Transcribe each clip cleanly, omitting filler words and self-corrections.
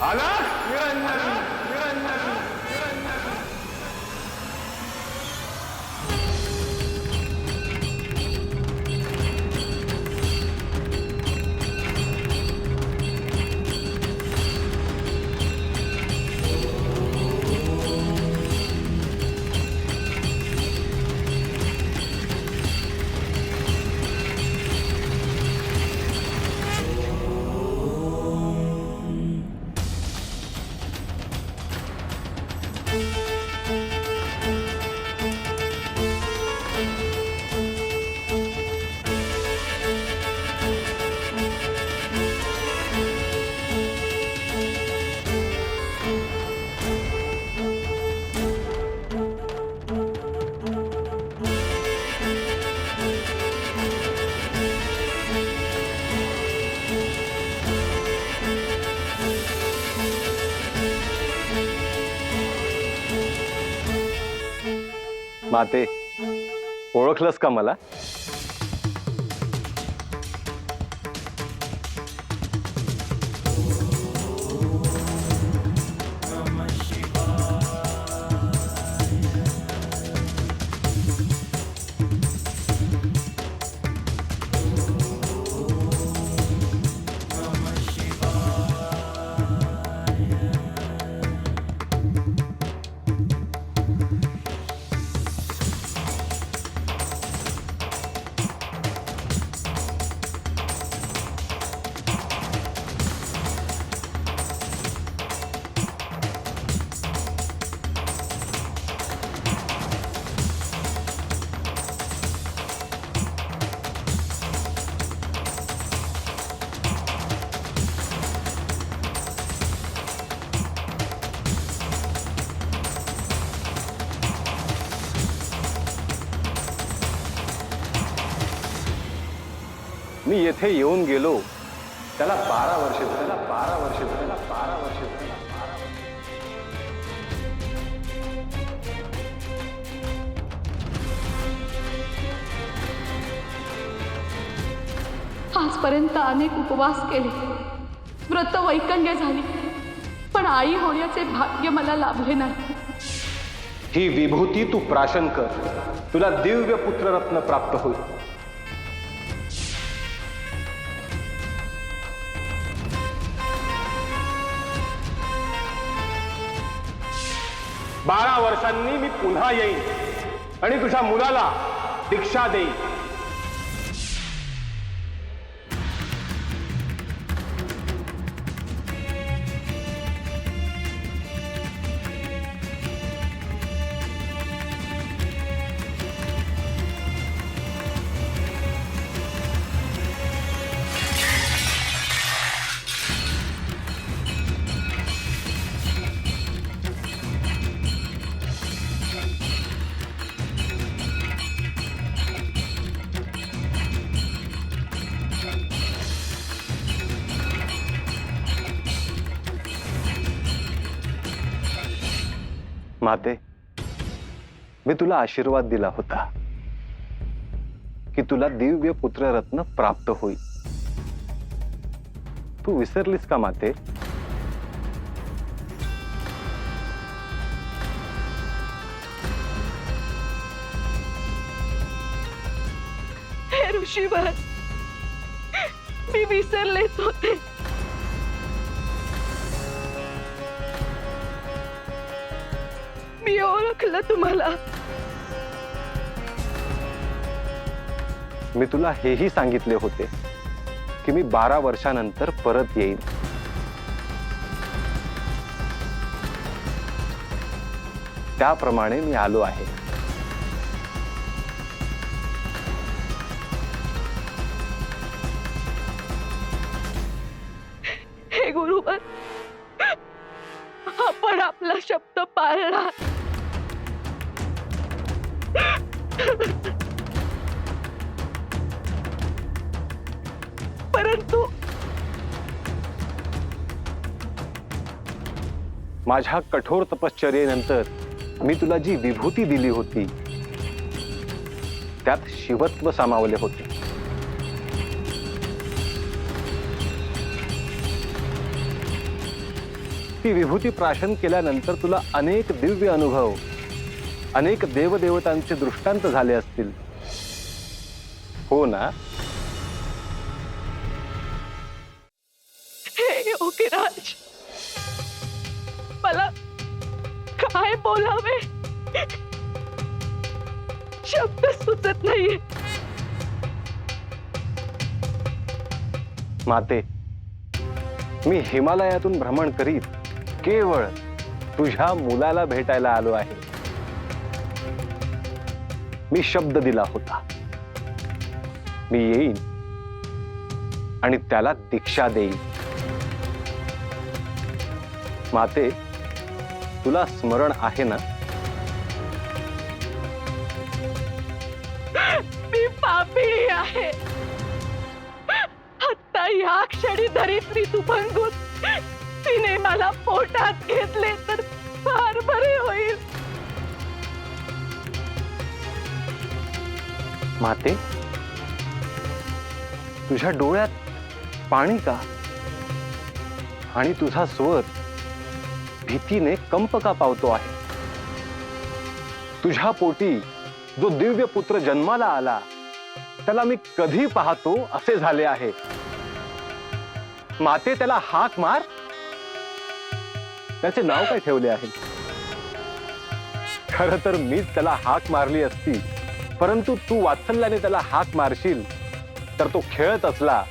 अलग निरंजन निरंजन। माते, ओळखलंस का मला? मी येथे येऊन गेलो त्याला 12 वर्ष झाली, 12 वर्ष झाली, 12 वर्ष झाली। आजपर्यंत अनेक उपवास केले, व्रत वैकल्य झाली, पण आई होण्याचे भाग्य मला लाभले नाही। ही विभूती तू प्राशन कर, तुला दिव्य पुत्ररत्न प्राप्त होईल। 12 वर्षांनी मी पुन्हा येईन आणि तुझ्या मुलाला दीक्षा देईन। माते, मी तुला आशीर्वाद दिला होता की तुला दिव्य पुत्ररत्न प्राप्त होईल। तू विसरलीस का माते? हे ऋषीवर, मी विसरलेच होते। मी ओळखलं तुम्हाला। मी तुला हेही सांगितले होते की मी 12 वर्षानंतर परत येईन। त्याप्रमाणे मी आलो आहे। हे गुरुवर, आपण आपला शब्द पाळला। परंतु माझ्या कठोर तपश्चर्येनंतर मी तुला जी विभूती दिली होती त्यात शिवत्व सामावले होते। ती विभूती प्राशन केल्यानंतर तुला अनेक दिव्य अनुभव, अनेक देवदेवतांचे दृष्टांत झाले असतील, हो ना? हे योगीराज, मला काय बोलावे शब्द सुचत नाहीये. माते, मी हिमालयातून भ्रमण करीत केवळ तुझ्या मुलाला भेटायला आलो आहे. मी शब्द दिला होता, मी येईन आणि त्याला दीक्षा देईन. माते, तुला स्मरण आहे ना? मी पापिणी आहे. आता या क्षणी धरित्री तू भंगून तिने मला पोटात घेतले तर फार बरे होईल. माते, तुझ्या डोळ्यात पाणी का? आणि तुझा स्वर भीतीने कंप का पावतो आहे? तुझ्या पोटी जो दिव्य पुत्र जन्माला आला त्याला मी कधी पाहतो असे झाले आहे. माते, त्याला हाक मार. त्याचे नाव काय ठेवले आहे? खरं तर मीच त्याला हाक मारली असती, परंतु तू वात्सल्याने त्याला हाक मारशील तर तो खेळत असला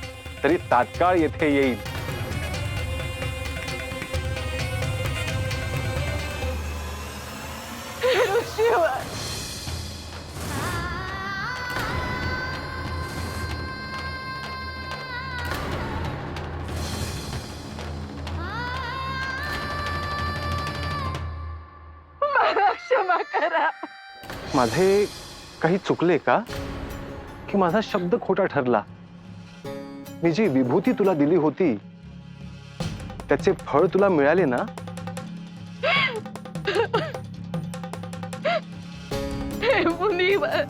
तरी तात्काळ येथे येईल. ऋषीवर मला क्षमा करा. माझे काही चुकले का? की माझा शब्द खोटा ठरला? मी जी विभूती तुला दिली होती त्याचे फळ तुला मिळाले ना? हे मुनीवर,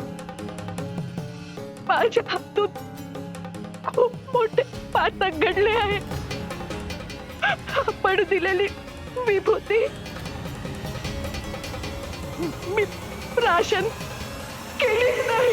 माझ्या हातून खूप मोठे पातक घडले आहे. आपण दिलेली विभूती मी प्राशन केलीच नाही.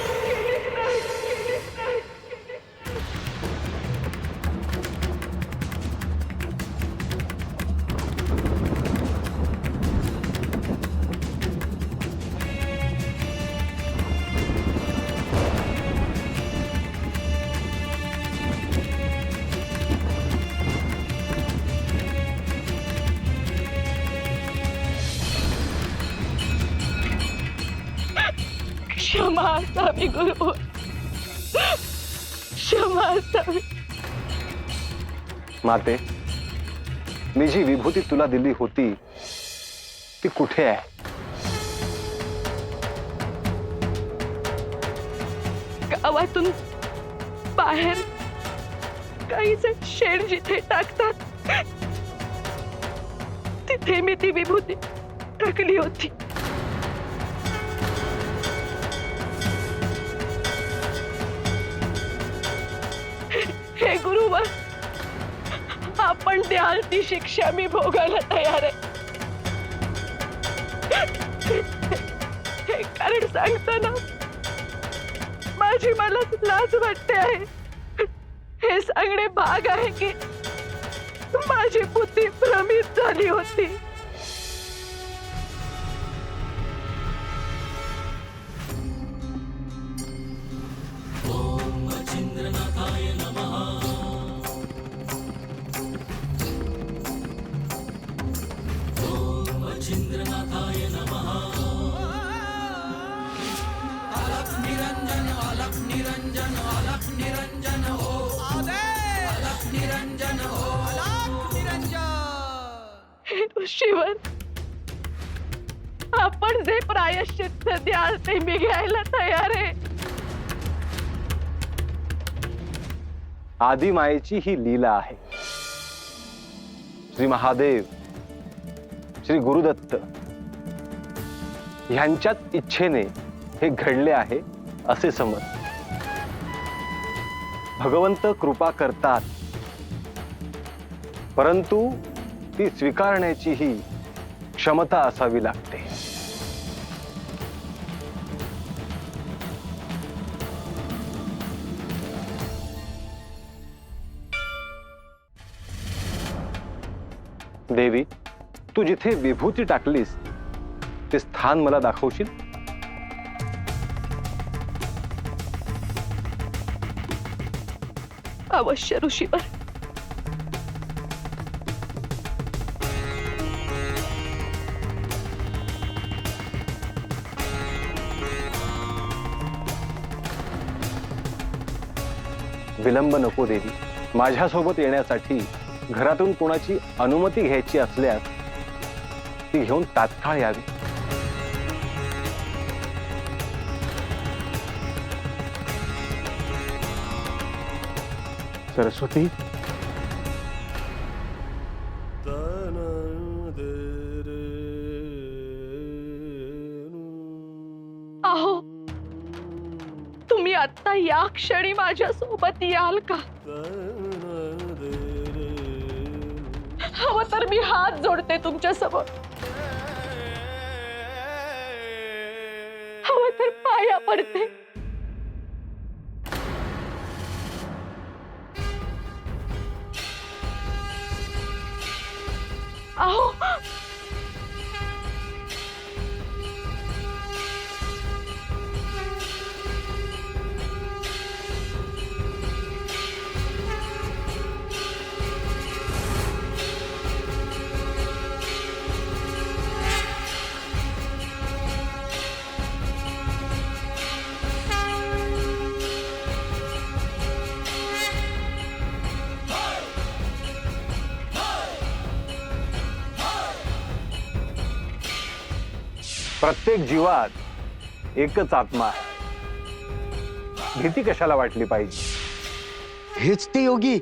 क्षमा असावी गुरु, क्षमा असावी. माते, मी जी विभूती तुला दिली होती ती कुठे आहे? गावातून बाहेर काही जण शेण जिथे टाकतात तिथे मी ती विभूती टाकली होती. हे गुरुवर, आपण द्याल ती शिक्षा मी भोगायला तयार आहे. हे कारण सांगताना माझी मलाच लाज वाटते आहे. हे सांगणे भाग आहे की माझी बुद्धी भ्रमित झाली होती. शिवर, आपण जे प्रायश्चित्त द्याल ते मी घ्यायला तयार आहे. आदिमायेची ही लीला आहे. श्री महादेव, श्री गुरुदत्त ह्यांच्याच इच्छेने हे घडले आहे असे समज. भगवंत कृपा करतात, परंतु ती स्वीकारण्याची ही क्षमता असावी लागते. देवी, तू जिथे विभूती टाकलीस ते स्थान मला दाखवशील? अवश्य ऋषीवर. विलंब नको देवी. माझ्यासोबत येण्यासाठी घरातून कोणाची अनुमती घ्यायची असल्यास ती घेऊन तात्काळ यावी. सरस्वती, अहो, तुम्ही आता या क्षणी माझ्या सोबत याल का? हवं तर मी हात जोडते तुमच्या समोर. हवं तर पाया पडते. अहो, प्रत्येक जीवात एकच आत्मा आहे. भीती कशाला वाटली पाहिजे? हेच ते योगी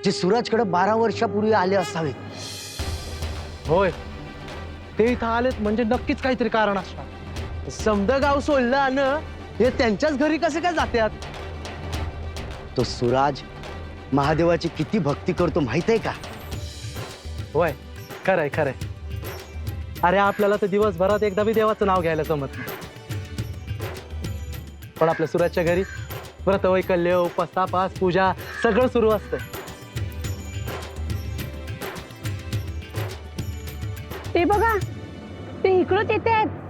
जे सूरजकडे 12 वर्षापूर्वी आले असावे. होय, ते इथं आलेत म्हणजे नक्कीच काहीतरी कारण असणार. समद गाव सोडलं आणि हे त्यांच्याच घरी कसे काय जातात? तो सूरज महादेवाची किती भक्ती करतो माहित आहे का? होय, खरंय खरंय. अरे आपल्याला तर दिवसभरात एकदा बी देवाचं नाव घ्यायला जमत नाही. पण आपल्या सूरजच्या घरी व्रतवैकल्य, उपास, तापास, पूजा सगळं सुरू असतं. ते बघा, ते इकडंच येते आहेत.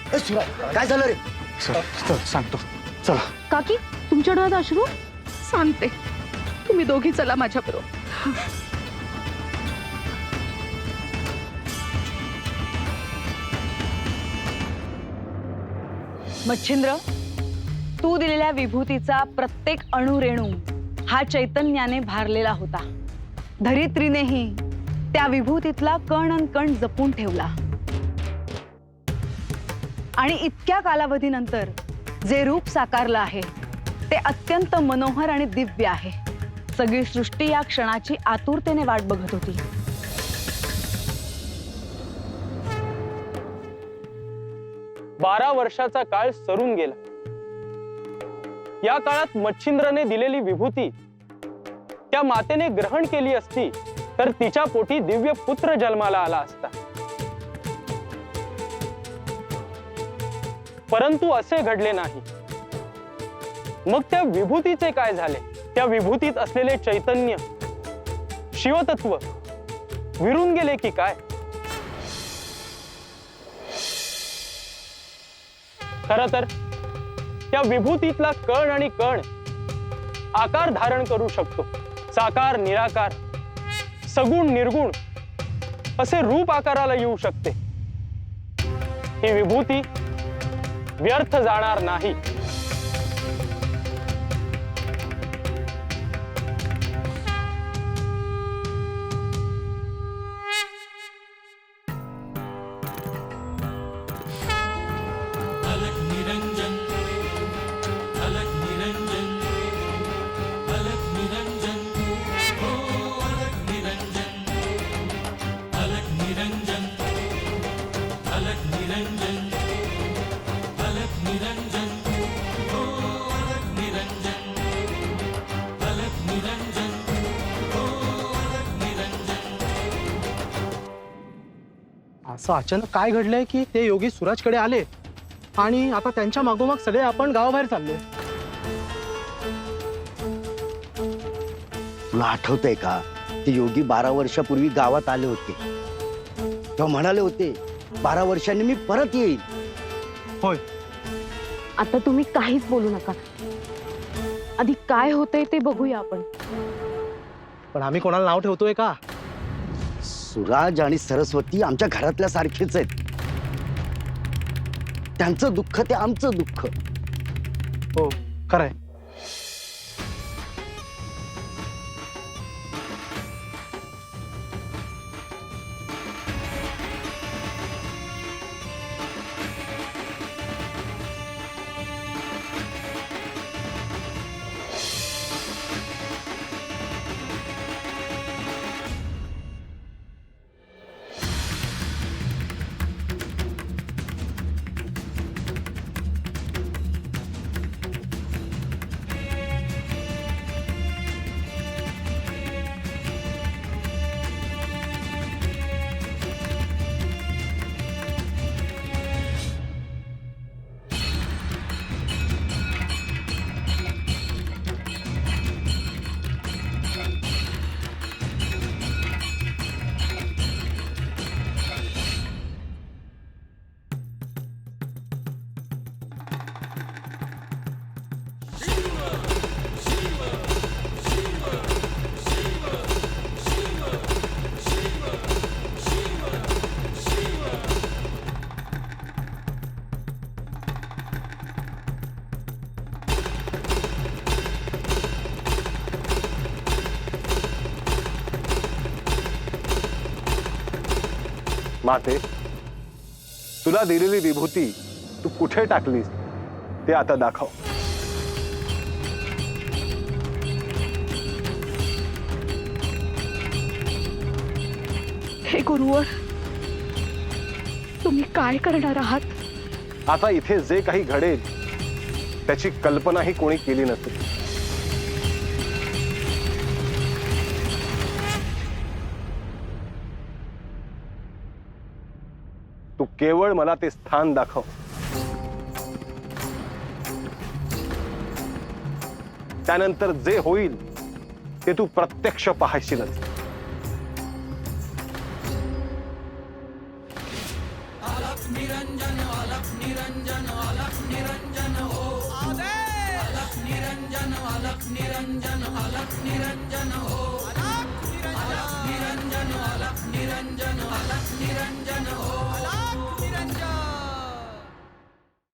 ए सूरज, काय झालं रे? सांगतो, चला. काकी, तुमच्या डोळ्यात अश्रू? सांगते. तुम्ही दोघी चला माझ्या बरोबर. मच्छिंद्र, तू दिलेल्या विभूतीचा प्रत्येक अणुरेणू हा चैतन्याने भारलेला होता. धरित्रीनेही त्या विभूतीतला कण अन कण जपून ठेवला. आणि इतक्या कालावधीनंतर जे रूप साकारलं आहे ते अत्यंत मनोहर आणि दिव्य आहे. सगळी सृष्टी या क्षणाची आतुरतेने वाट बघत होती. बारा वर्षाचा काळ सरून गेला. या काळात मच्छिंद्रने दिलेली विभूती त्या मातेने ग्रहण केली असती तर तिच्या पोटी दिव्य पुत्र जन्माला आला असता. परंतु असे घडले नाही. मग त्या विभूतीचे काय झाले? त्या विभूतीत असलेले चैतन्य, शिवतत्व विरून गेले की काय? खरं तर त्या विभूतीतला कण आणि कण आकार धारण करू शकतो. साकार, निराकार, सगुण, निर्गुण असे रूप आकाराला येऊ शकते. ही विभूती व्यर्थ जाणार नाही. असं अचानक काय घडलंय की ते योगी सूरजकडे आले आणि आता त्यांच्या मागोमाग सगळे आपण गावाबाहेर चाललोय. तुला आठवतंय का ते योगी 12 वर्षापूर्वी गावात आले होते तेव्हा म्हणाले होते 12 वर्षांनी मी परत येईल. होय, आता तुम्ही काहीच बोलू नका. आधी काय होतंय ते बघूया आपण. पण आम्ही कोणाला नाव ठेवतोय का? सुराज आणि सरस्वती आमच्या घरातल्या सारखेच आहेत. त्यांचं दुःख ते आमचं दुःख. हो, खरंय. माते, तुला दिलेली विभूती तू कुठे टाकलीस ते आता दाखव. हे गुरुवर, तुम्ही काय करणार आहात? आता इथे जे काही घडेल त्याची कल्पनाही कोणी केली नसेल. तू केवळ मला ते स्थान दाखव. त्यानंतर जे होईल ते तू प्रत्यक्ष पाहशीलच. निरंजन